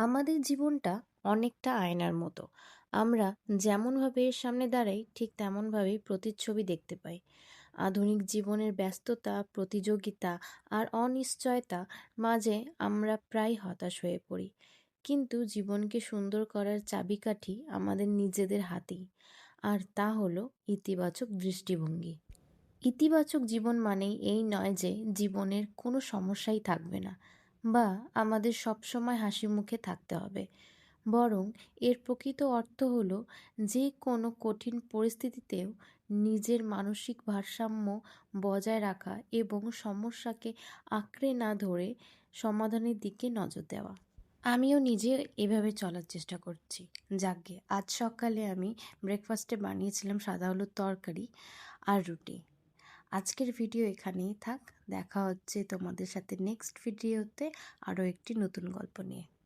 আমাদের জীবনটা অনেকটা আয়নার মতো। আমরা যেমনভাবে এর সামনে দাঁড়াই ঠিক তেমনভাবেই প্রতিচ্ছবি দেখতে পাই। আধুনিক জীবনের ব্যস্ততা, প্রতিযোগিতা আর অনিশ্চয়তা মাঝে আমরা প্রায় হতাশ হয়ে পড়ি। কিন্তু জীবনকে সুন্দর করার চাবিকাঠি আমাদের নিজেদের হাতেই। আর তা হলো ইতিবাচক দৃষ্টিভঙ্গি। ইতিবাচক জীবন মানেই এই নয় যে জীবনের কোনো সমস্যাই থাকবে না বা আমাদের সবসময় হাসি মুখে থাকতে হবে। বরং এর প্রকৃত অর্থ হলো যে কোনো কঠিন পরিস্থিতিতেও নিজের মানসিক ভারসাম্য বজায় রাখা এবং সমস্যাকে আঁকড়ে না ধরে সমাধানের দিকে নজর দেওয়া। আমিও নিজে এভাবে চলার চেষ্টা করছি। যাকগে, আজ সকালে আমি ব্রেকফাস্টে বানিয়েছিলাম সাদা আলুর তরকারি আর রুটি। আজকের ভিডিও এখানেই থাক। দেখা হচ্ছে তোমাদের সাথে নেক্সট ভিডিওতে আরও একটি নতুন গল্প নিয়ে।